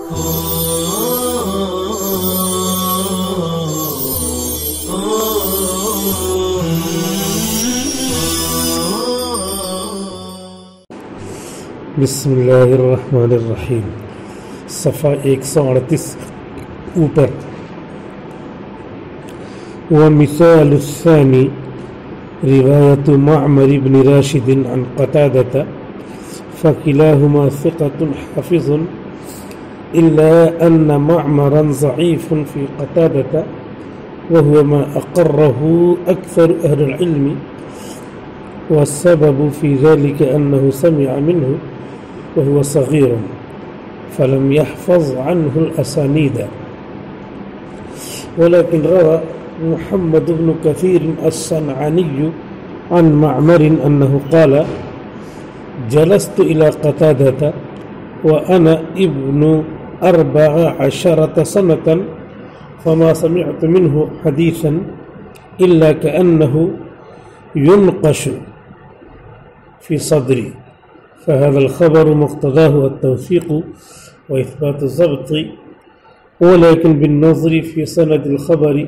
بسم اللہ الرحمن الرحیم. صفحہ 138 اوپر. ومثال الثاني رواية معمر بن راشد عن قتادة فكلاهما ثقة حافظ إلا أن معمرا ضعيف في قتادة وهو ما أقره أكثر أهل العلم، والسبب في ذلك أنه سمع منه وهو صغير فلم يحفظ عنه الأسانيد. ولكن روى محمد بن كثير الصنعاني عن معمر أنه قال: جلست إلى قتادة وأنا ابن 14 سنة فما سمعت منه حديثا إلا كأنه ينقش في صدري، فهذا الخبر مقتضاه التوثيق وإثبات الضبط، ولكن بالنظر في سند الخبر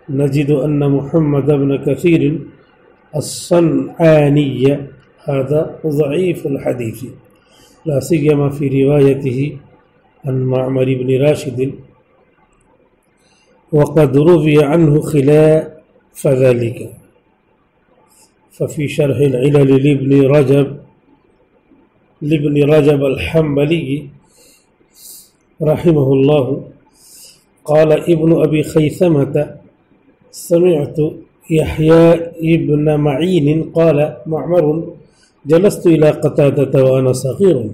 نجد أن محمد بن كثير الصنعاني هذا ضعيف الحديث، لا سيما في روايته عن معمر بن راشد، وقد روي عنه خلاف ذلك. ففي شرح العلل لابن رجب الحنبلي رحمه الله قال ابن أبي خيثمة: سمعت يحيى ابن معين قال: معمر جلست إلى قتادة وأنا صغير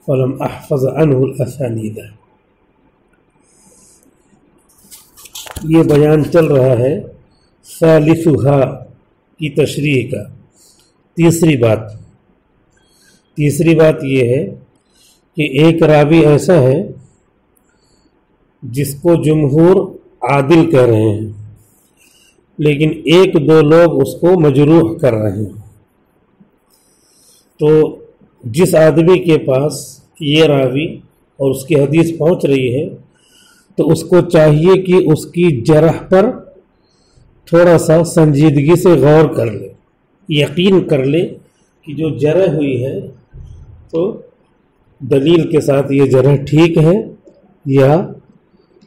فلم أحفظ عنه الأسانيد. یہ بیان چل رہا ہے ثالثھا کی تشریح کا. تیسری بات یہ ہے کہ ایک راوی ایسا ہے جس کو جمہور عادل کہہ رہے ہیں، لیکن ایک دو لوگ اس کو مجروح کر رہے ہیں. تو جس آدمی کے پاس یہ راوی اور اس کی حدیث پہنچ رہی ہے تو اس کو چاہیے کہ اس کی جرح پر تھوڑا سا سنجیدگی سے غور کر لے، یقین کر لے کہ جو جرح ہوئی ہے تو دلیل کے ساتھ یہ جرح ٹھیک ہے یا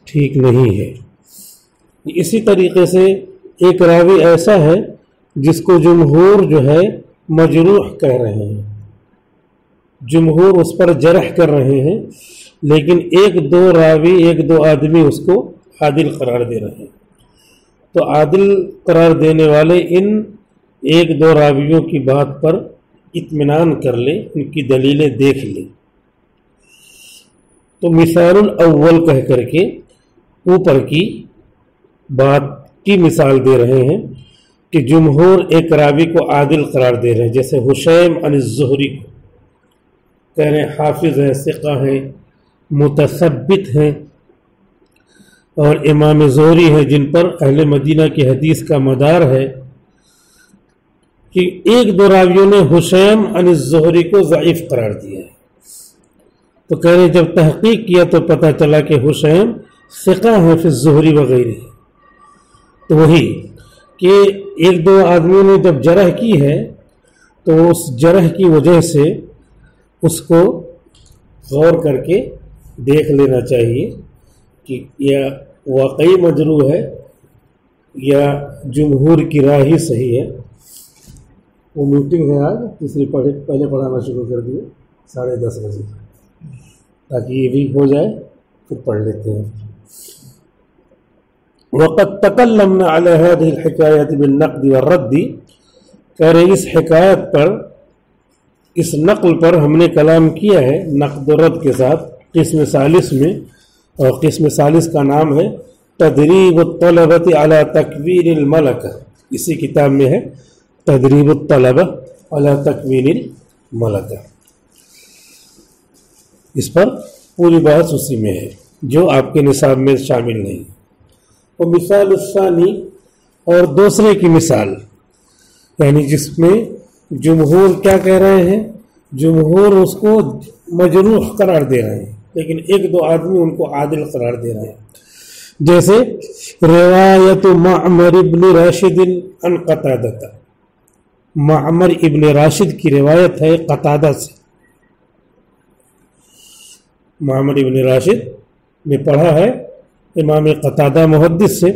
ٹھیک نہیں ہے. اسی طریقے سے ایک راوی ایسا ہے جس کو جمہور جو ہے مجروح کہہ رہے ہیں، جمہور اس پر جرح کر رہے ہیں، لیکن ایک دو آدمی اس کو عادل قرار دے رہے ہیں. تو عادل قرار دینے والے ان ایک دو راویوں کی بات پر اطمینان کر لے، ان کی دلیلیں دیکھ لے. تو مثال الاول کہہ کر کے اوپر کی بات کی مثال دے رہے ہیں کہ جمہور ایک راوی کو عادل قرار دے رہے ہیں، جیسے حشیم عن الزہری کو کہہ رہے ہیں حافظ ہیں، ثقہ ہیں، متثبت ہیں، اور امام زہری ہیں جن پر اہل مدینہ کی حدیث کا مدار ہے. کہ ایک دو راویوں نے حشیم عن الزہری کو ضعیف قرار دیا ہے. تو کہہ رہے جب تحقیق کیا تو پتہ چلا کہ حشیم ثقہ ہیں فی الزہری وغیرہ. تو وہی کہ ایک دو آدمیوں نے جب جرح کی ہے تو اس جرح کی وجہ سے اس کو غور کر کے دیکھ لینا چاہیے کہ یا واقعی مجروح ہے یا جمہور کی رائے ہی صحیح ہے. وہ میٹنگ ہے آج، تیسری پہلے پڑھانا شروع کر دیے 10:30 بجے، تاکہ یہ بھی ہو جائے پھر پڑھ لیتے ہیں. وقد تکلمنا علی هذه الحکایت بالنقد والرد. کہہ رہے اس حکایت پر، اس نقل پر ہم نے کلام کیا ہے نقد و رد کے ساتھ قسم ثالث میں، اور قسم ثالث کا نام ہے تدریب الطلبۃ علی تکوین الملکہ. اسی کتاب میں ہے تدریب الطلبہ علی تکوین الملکہ. اس پر پوری بحث اسی میں ہے جو آپ کے نصاب میں شامل نہیں. اور مثال الثانی، اور دوسرے کی مثال، یعنی جس میں جمہور کیا کہہ رہے ہیں، جمہور اس کو مجروح قرار دے رہے ہیں، لیکن ایک دو آدمی ان کو عادل قرار دے رہے ہیں. جیسے روایت معمر ابن راشد عن قتادہ، معمر ابن راشد کی روایت ہے قتادہ سے. معمر ابن راشد نے پڑھا ہے امام قتادہ محدث سے.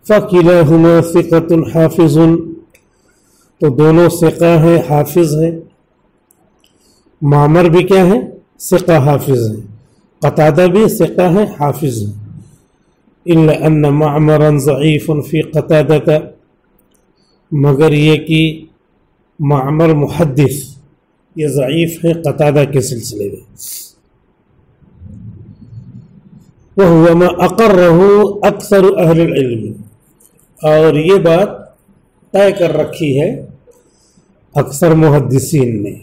فَكِلَاهُمَا ثِقَةٌ حَافِظٌ، تو دونوں ثقہ ہیں، حافظ ہیں. معمر بھی کیا ہے؟ ثقہ حافظ ہیں. قتادہ بھی ثقہ ہیں، حافظ ہیں. إِلَّا أَنَّ مَعْمَرًا ضَعِيفٌ فِي قَتَادَةَ، مگر یہ کہ معمر محدث یہ ضعیف ہیں قتادہ کے سلسلے میں. وَهُوَ مَا أَقَرَّهُ أَكْثَرُ أَهْلِ الْعِلْمِ، اور یہ بات طے کر رکھی ہے اکثر محدثین نے.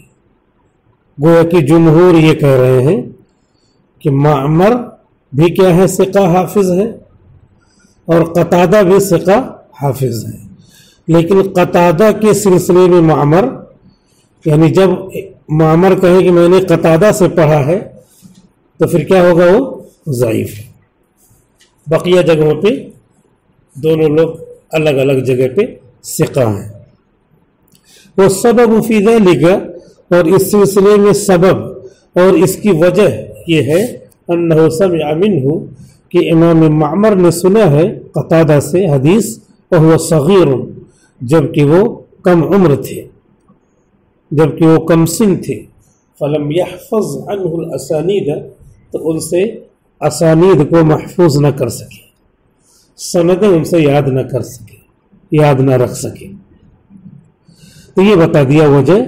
گویا کہ جمہور یہ کہہ رہے ہیں کہ معمر بھی کیا ہے؟ ثقہ حافظ ہے، اور قتادہ بھی ثقہ حافظ ہے. لیکن قتادہ کے سلسلے میں معمر، یعنی جب معمر کہے کہ میں نے قتادہ سے پڑھا ہے تو پھر کیا ہوگا؟ وہ ضعیف ہے. بقیہ جگہوں پہ دونوں لوگ الگ الگ جگہ پہ ثقہ ہیں. وہ سبب فی ذلک، اور اس سلسلے میں سبب اور اس کی وجہ یہ ہے انہ سمع منہ، کہ امام معمر نے سنا ہے قتادہ سے حدیث، وہو صغیر، جبکہ وہ کم عمر تھے، جبکہ وہ کم سن تھے. فلم يحفظ عنہ الاسانید، تو ان سے اسانید کو محفوظ نہ کر سکے، سندیں ان سے یاد نہ کر سکے، یاد نہ رکھ سکے. تو یہ بتا دیا وجہ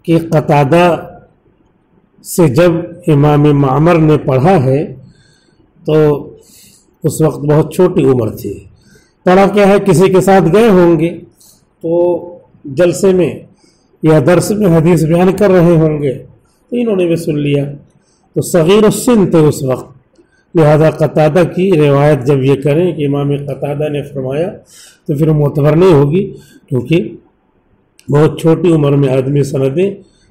کہ قتادہ سے جب امام معمر نے پڑھا ہے تو اس وقت بہت چھوٹی عمر تھی. پڑھا کیا ہے؟ کسی کے ساتھ گئے ہوں گے تو جلسے میں یا درس میں حدیث بیان کر رہے ہوں گے تو انہوں نے بھی سن لیا. تو صغیر السن تھے اس وقت، لہذا قتادہ کی روایت جب یہ کریں کہ امام قتادہ نے فرمایا تو پھر معتبر نہیں ہوگی، کیونکہ بہت چھوٹی عمر میں آدمی سندیں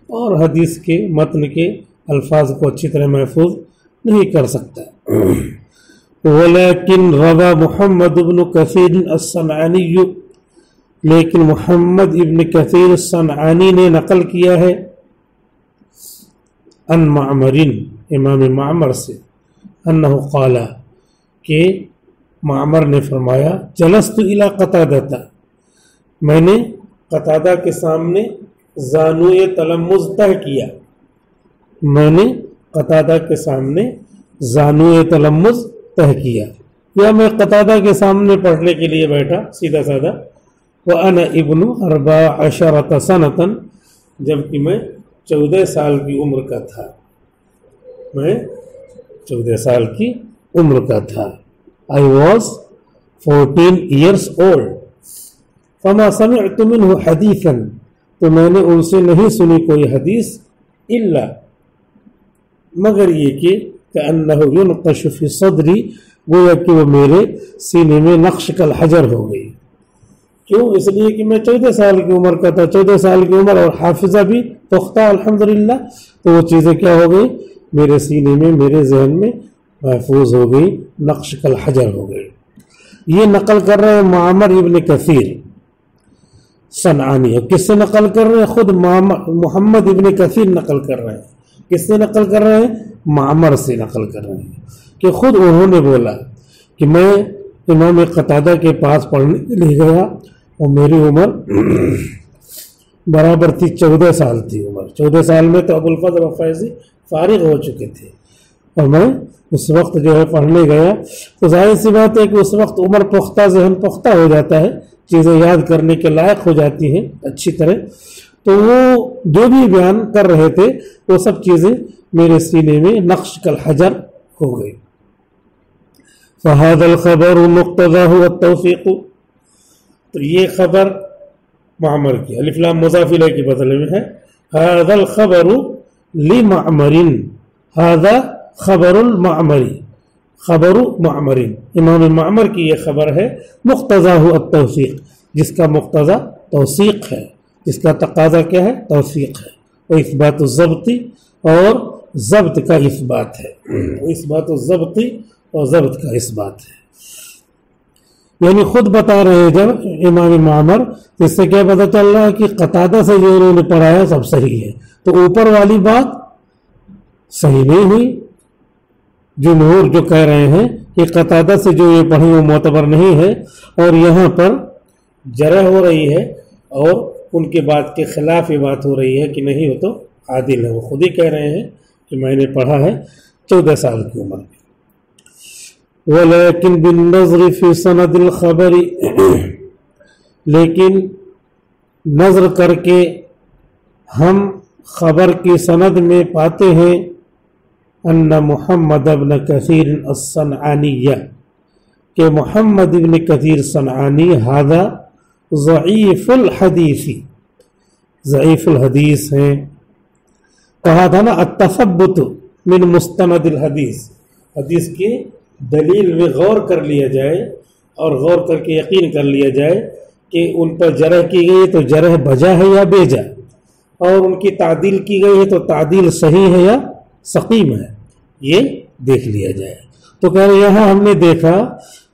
اور حدیث کے متن کے الفاظ کو اچھی طرح محفوظ نہیں کر سکتا. ولیکن روا محمد ابن کثیر الصنعانی، لیکن محمد ابن کثیر الصنعانی نے نقل کیا ہے ان معمرین، امام معمر سے، انہو قال، کہ معمر نے فرمایا جلست الی قتادہ، میں نے قتادہ کے سامنے زانوئے تلمذ طے کیا. میں نے قتادہ کے سامنے زانوئے تلمذ طے کیا، یا میں قتادہ کے سامنے پڑھنے کے لیے بیٹھا سیدھا سادہ. وَأَنَا ابن 14 سنة، جبکہ میں 14 سال کی عمر کا تھا. میں 14 سال کی عمر کا تھا. I was 14 years old. فما سمعت منه حدیثا، تو میں نے ان سے نہیں سنی کوئی حدیث، الا مگر یہ کہ کأنه ينقش في صدری، گویا کہ وہ میرے سینے میں نقش کالحجر ہو گئی. کیوں؟ اس لیے کہ میں 14 سال کی عمر کا تھا، 14 سال کی عمر اور حافظہ بھی پختہ الحمدللہ، تو وہ چیزیں کیا ہو گئی؟ میرے سینے میں، میرے ذہن میں محفوظ ہو گئی، نقش کالحجر ہو گئی. یہ نقل کر رہے ہیں معمر ابن کثیر صنعانی. کس سے نقل کر رہے ہیں؟ خود محمد ابن کثیر نقل کر رہے ہیں. کس سے نقل کر رہے ہیں؟ معمر سے نقل کر رہے ہیں کہ خود انہوں نے بولا کہ میں امام قتادہ کے پاس پڑھنے کے لیے گیا اور میری عمر برابر تھی 14 سال تھی عمر. 14 سال میں تو ابو الفضل فیضی فارغ ہو چکے تھے اور میں اس وقت جو ہے پڑھنے گیا. تو ظاہر سی بات ہے کہ اس وقت عمر پختہ، ذہن پختہ ہو جاتا ہے، چیزیں یاد کرنے کے لائق ہو جاتی ہیں اچھی طرح. تو وہ جو بھی بیان کر رہے تھے وہ سب چیزیں میرے سینے میں نقش کالحجر ہو گئی. فهذا الخبر مقتضاه التوثیق، تو یہ خبر معمر کی، الف لام مضاف الیہ کے بدلے میں ہے. هذا الخبر لمعمر، هذا خبر المعمری، خبر معمر، امام معمر کی یہ خبر ہے. مقتضاہ التوثیق، جس کا مقتضا توثیق ہے، جس کا تقاضا کیا ہے؟ توثیق ہے. و اثبات الضبط، اور ضبط کا اس بات ہے، اس بات و ضبطی اور ضبط کا اس بات ہے، یعنی خود بتا رہے ہیں جب امام معمر، تو اس سے کیا پتہ چل رہا ہے کہ قتادہ سے جو انہوں نے پڑھایا سب صحیح ہے، تو اوپر والی بات صحیح نہیں ہوئی، جمہور جو کہہ رہے ہیں کہ قتادہ سے جو یہ پڑھی وہ معتبر نہیں ہے، اور یہاں پر جرح ہو رہی ہے اور ان کے بات کے خلاف یہ بات ہو رہی ہے کہ نہیں وہ تو عادل ہے، وہ خود ہی کہہ رہے ہیں کہ میں نے پڑھا ہے 14 سال کی عمر میں۔ وَلَكِنْ بِالنَّظْرِ فِي سَنَدِ الْخَبَرِ، لیکن نظر کر کے ہم خبر کی سند میں پاتے ہیں ان محمد ابن کثیر الصنعانی، کہ محمد ابن کثیر صنعانی ھذا ضعیف الحدیث، ضعیف الحدیث ہیں۔ کہا تھا نا التثبت من مستند الحدیث، حدیث کی دلیل میں غور کر لیا جائے اور غور کر کے یقین کر لیا جائے کہ ان پر جرح کی گئی تو جرح بجا ہے یا بیجا، اور ان کی تعدیل کی گئی ہے تو تعدیل صحیح ہے یا سقیم ہے، یہ دیکھ لیا جائے۔ تو کہہ رہے یہاں ہم نے دیکھا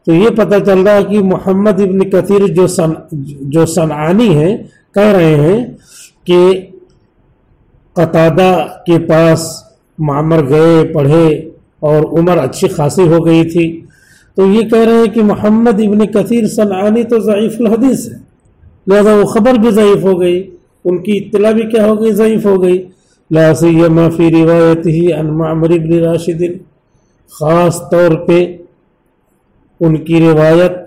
تو یہ پتہ چل رہا ہے کہ محمد ابن کثیر جو صنعانی ہیں کہہ رہے ہیں کہ قتادہ کے پاس معمر گئے پڑھے اور عمر اچھی خاصی ہو گئی تھی، تو یہ کہہ رہے ہیں کہ محمد ابن کثیر صنعانی تو ضعیف الحدیث ہے، لہذا وہ خبر بھی ضعیف ہو گئی، ان کی اطلاع بھی کیا ہو گئی، ضعیف ہو گئی۔ لا سیما فی روایتہ عن معمر ابن راشد، خاص طور پہ ان کی روایت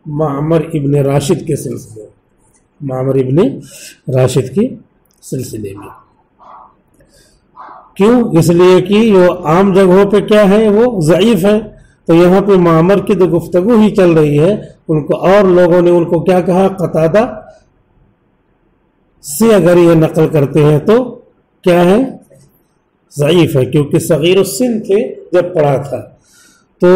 معمر ابن راشد کے سلسلے، معمر ابن راشد کے سلسلے میں۔ کیوں؟ اس لیے کہ وہ عام جگہوں پہ کیا ہے، وہ ضعیف ہے، تو یہاں پہ معمر کی تو گفتگو ہی چل رہی ہے، ان کو اور لوگوں نے ان کو کیا کہا، قتادہ سے اگر یہ نقل کرتے ہیں تو کیا ہے، ضعیف ہے، کیونکہ صغیر السن تھے جب پڑھا تھا۔ تو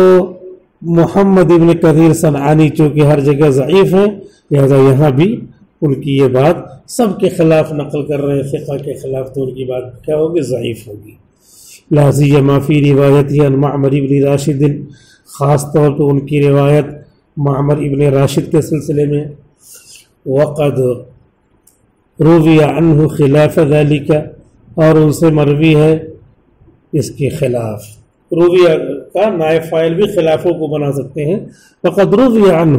محمد ابن کثیر صنعانی چونکہ ہر جگہ ضعیف ہے، لہذا یہاں بھی ان کی یہ بات سب کے خلاف نقل کر رہے ہیں، فقہ کے خلاف، تو ان کی بات کیا ہوگی، ضعیف ہوگی۔ لا سیما فی روایتہ عن معمر ابن راشد، خاص طور پہ ان کی روایت معمر ابن راشد کے سلسلے میں۔ وقد روی عنہ خلاف ذلک، اور ان سے مروی ہے اس کے خلاف، روی کا نائب فاعل بھی خلافوں کو بنا سکتے ہیں، وقد روی عنہ،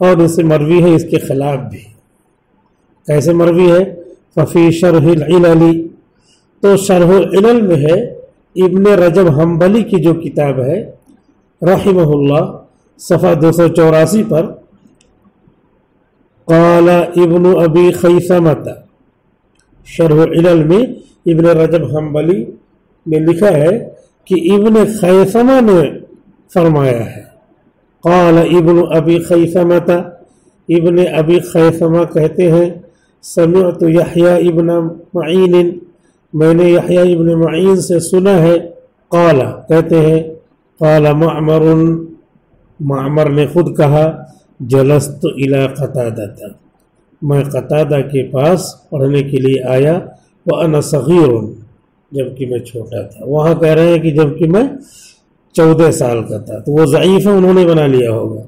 اور ان سے مروی ہے اس کے خلاف بھی۔ کیسے مروی ہے؟ ففی شرح العلل، تو شرح العلل میں ہے ابن رجب حنبلی کی جو کتاب ہے رحمہ اللہ، صفحہ 284 پر، قال ابن ابی خیثمۃ، شرح العلل میں ابن رجب حنبلی نے لکھا ہے کہ ابن خیثمہ نے فرمایا ہے، قال ابن ابی خیثمۃ، ابن ابی خیثمہ کہتے ہیں، سمعت یحییٰ ابن معین، میں نے یحییٰ ابن معین سے سنا ہے، قال کہتے ہیں، قال معمر، معمر نے خود کہا، جلست الی قتادہ، میں قتادہ کے پاس پڑھنے کے لیے آیا، وَأَنَا صَغِيرٌ، جبکہ میں چھوٹا تھا۔ وہاں کہہ رہے ہیں کہ جبکہ میں 14 سال کا تھا، تو وہ ضعیف ہے، انہوں نے بنا لیا ہوگا۔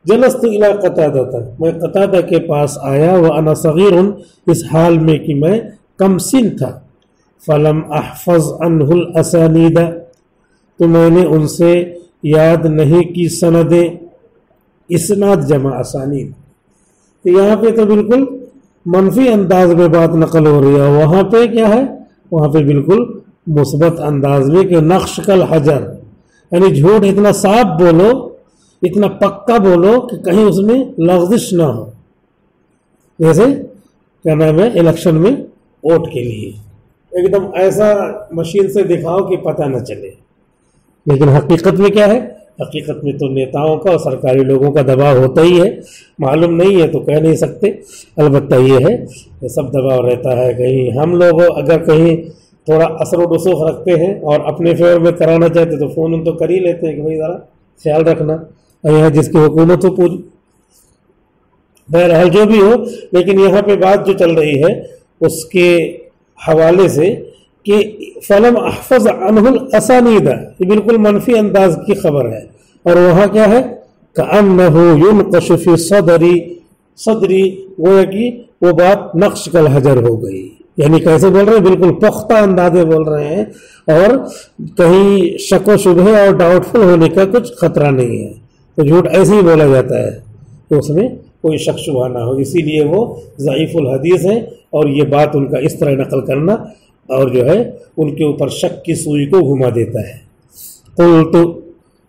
جلست الی قتادہ، میں قتادہ کے پاس آیا، وَأَنَا صَغِيرٌ، اس حال میں کہ میں کم سن تھا، فَلَمْ أَحْفَظْ عَنْهُ الْأَسَانِيدَ، تو میں نے ان سے یاد نہیں کی سندیں، اسناد جمع اسانید۔ تو یہاں پہ تو بالکل منفی انداز میں بات نقل ہو رہی ہے، وہاں پہ کیا ہے، وہاں پہ بالکل مثبت انداز میں کہ نقش کل حجر، یعنی جھوٹ اتنا صاف بولو، اتنا پکا بولو کہ کہیں اس میں لغزش نہ ہو، جیسے کیا نام ہے الیکشن میں ووٹ کے لیے ایک دم ایسا مشین سے دکھاؤ کہ پتہ نہ چلے، لیکن حقیقت میں کیا ہے، حقیقت میں تو نیتاؤں کا اور سرکاری لوگوں کا دباؤ ہوتا ہی ہے، معلوم نہیں ہے تو کہہ نہیں سکتے، البتہ یہ ہے کہ سب دباؤ رہتا ہے۔ کہیں ہم لوگ اگر کہیں تھوڑا اثر و رسوخ رکھتے ہیں اور اپنے فیور میں کرانا چاہتے تو فون تو کر ہی لیتے ہیں کہ بھائی ذرا خیال رکھنا، اور یہاں جس کی حکومت ہو پوری، بہرحال جو بھی ہو، لیکن یہاں پہ بات جو چل رہی ہے اس کے حوالے سے کہ فلم احفظ عنہ الاسانید، یہ بالکل منفی انداز کی خبر ہے، اور وہاں کیا ہے کأنہ ينقش فی صدری، گویا کہ وہ بات نقش کل حجر ہو گئی. یعنی کیسے بول رہے ہیں؟ بالکل پختہ اندازے بول رہے ہیں، اور کہیں شک و شبہ اور ڈاؤٹ فل ہونے کا کچھ خطرہ نہیں ہے. تو جھوٹ ایسے ہی بولا جاتا ہے کہ اس میں کوئی شک شبہ نہ ہو، اسی لیے وہ ضعیف الحدیث ہے. اور یہ بات ان کا اس طرح نقل کرنا اور جو ہے ان کے اوپر شک کی سوئی کو گھما دیتا ہے. قلت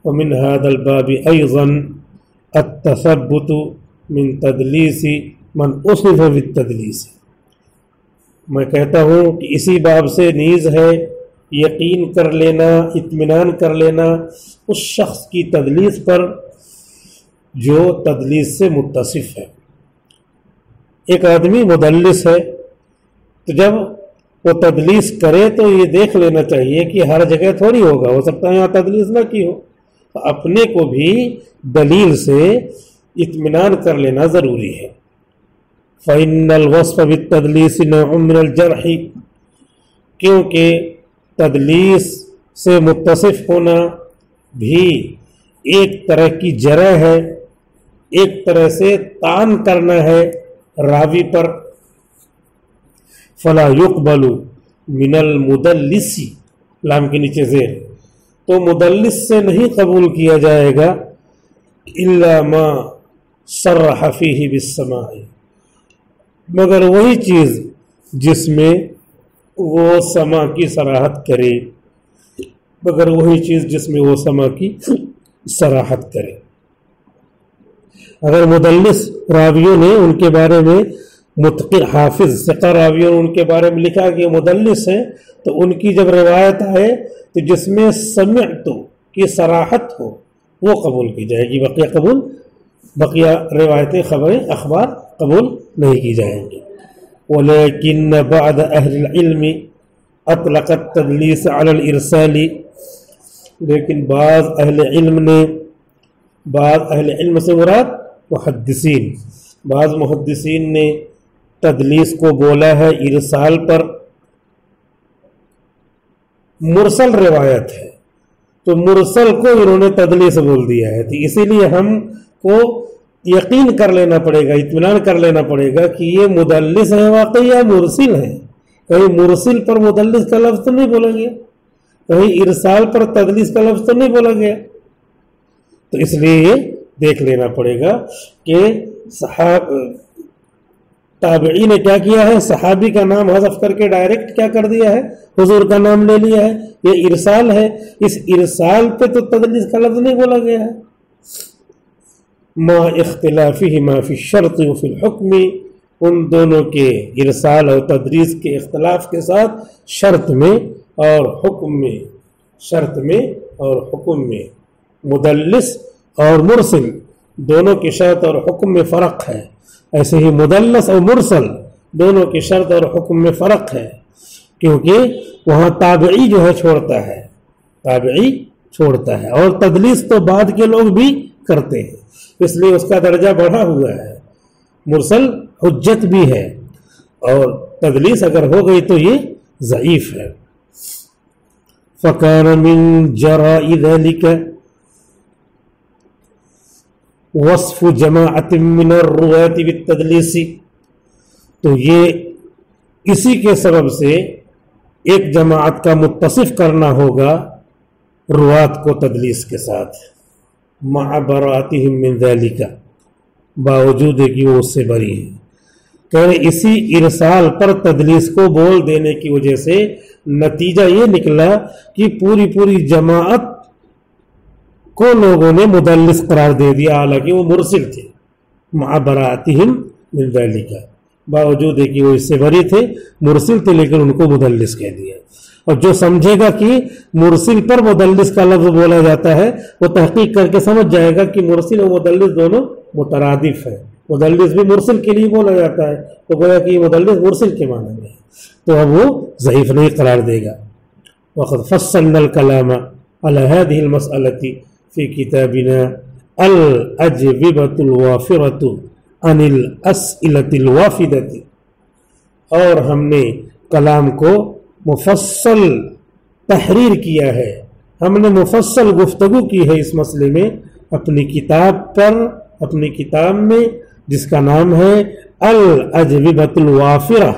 ومن هذا الباب ايضا التثبت من تدلیس من اصف بالتدلیس، میں کہتا ہوں کہ اسی باب سے نیز ہے یقین کر لینا، اطمینان کر لینا اس شخص کی تدلیس پر جو تدلیس سے متصف ہے. ایک آدمی مدلس ہے، تو جب وہ تدلیس کرے تو یہ دیکھ لینا چاہیے کہ ہر جگہ تھوڑی ہوگا، ہو سکتا ہے یہاں تدلیس نہ کی ہو. تو اپنے کو بھی دلیل سے اطمینان کر لینا ضروری ہے. فإن الوصف بالتدلیس نوع من الجرح، کیونکہ تدلیس سے متصف ہونا بھی ایک طرح کی جرح ہے، ایک طرح سے طعن کرنا ہے راوی پر. فلا يقبل من المدلس، لام کے نیچے زیر، تو مدلس سے نہیں قبول کیا جائے گا الا ما صرح فیہ بالسماع، مگر وہی چیز جس میں وہ سماع کی صراحت کرے، مگر وہی چیز جس میں وہ سماع کی صراحت کرے. اگر مدلس راویوں نے ان کے بارے میں متقن حافظ ثقہ راویوں نے ان کے بارے میں لکھا کہ مدلس ہیں، تو ان کی جب روایت آئے تو جس میں سمعت کی صراحت ہو وہ قبول کی جائے گی، بقیہ روایتیں خبریں اخبار قبول نہیں کی جائیں گی. ولیکن بعض اہل العلم اطلق التدلیس علی الارسال، لیکن بعض اہل علم سے مراد محدثین، بعض محدثین نے تدلیس کو بولا ہے ارسال پر. مرسل روایت ہے تو مرسل کو انہوں نے تدلیس بول دیا ہے، تو اسی لیے ہم کو یقین کر لینا پڑے گا، اطمینان کر لینا پڑے گا کہ یہ مدلس ہے واقعی یا مرسل ہے. کہیں مرسل پر مدلس کا لفظ تو نہیں بولا گیا، کہیں ارسال پر تدلیس کا لفظ تو نہیں بولا گیا. تو اس لیے یہ دیکھ لینا پڑے گا کہ تابعی نے کیا کیا ہے، صحابی کا نام حذف کر کے ڈائریکٹ کیا کر دیا ہے، حضور کا نام لے لیا ہے. یہ ارسال ہے، اس ارسال پہ تو تدلیس کا لفظ نہیں بولا گیا ہے. ما اختلافہما فی الشرط و فی الحکم، ان دونوں کے ارسال اور تدلیس کے اختلاف کے ساتھ شرط میں اور حکم میں مدلس اور مرسل دونوں کی شرط اور حکم میں فرق ہے. ایسے ہی مدلس اور مرسل دونوں کی شرط اور حکم میں فرق ہے، کیونکہ وہاں تابعی جو ہے چھوڑتا ہے اور تدلیس تو بعد کے لوگ بھی کرتے ہیں، اس لیے اس کا درجہ بڑھا ہوا ہے. مرسل حجت بھی ہے اور تدلیس اگر ہو گئی تو یہ ضعیف ہے. فَكَانَ مِن جَرَائِ ذَلِكَ وصف جماعت من الرواة بالتدلیس، تو یہ اسی کے سبب سے ایک جماعت کا متصف کرنا ہوگا روات کو تدلیس کے ساتھ، مع براءتهم من ذلك، باوجود کہ وہ اس سے بری ہیں. کہ اسی ارسال پر تدلیس کو بول دینے کی وجہ سے نتیجہ یہ نکلا کہ پوری جماعت کو لوگوں نے مدلس قرار دے دیا، حالانکہ وہ مرسل تھے. مع براءتهم من ذلك، باوجود کہ وہ اس سے بری تھے، مرسل تھے، لیکن ان کو مدلس کہہ دیا. اور جو سمجھے گا کہ مرسل پر مدلس کا لفظ بولا جاتا ہے وہ تحقیق کر کے سمجھ جائے گا کہ مرسل اور مدلس دونوں مترادف ہیں. مدلس بھی مرسل کے لیے بولا جاتا ہے، تو گویا کہ یہ مدلس مرسل کے معنی میں ہے، تو اب وہ ضعیف نہیں قرار دے گا. وقد فصلنا الكلام على هذه المسألة في كتابنا الأجوبة الوافرة عن الأسئلة الوافدة، اور ہم نے کلام کو مفصل تحریر کیا ہے، ہم نے مفصل گفتگو کی ہے اس مسئلے میں اپنی کتاب میں جس کا نام ہے الاجوبۃ الوافرہ،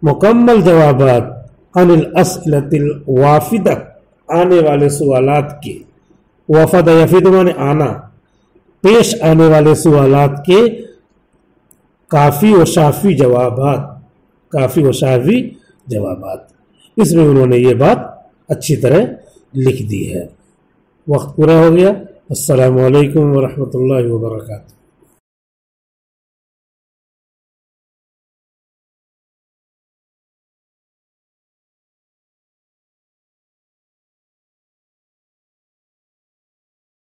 مکمل جوابات عن الاسئلۃ الوافدہ، آنے والے سوالات کے، وفد یفید مانے آنا، پیش آنے والے سوالات کے کافی و شافی جوابات، اس میں انہوں نے یہ بات اچھی طرح لکھ دی ہے۔ وقت پورا ہو گیا۔ السلام علیکم ورحمۃ اللہ وبرکاتہ۔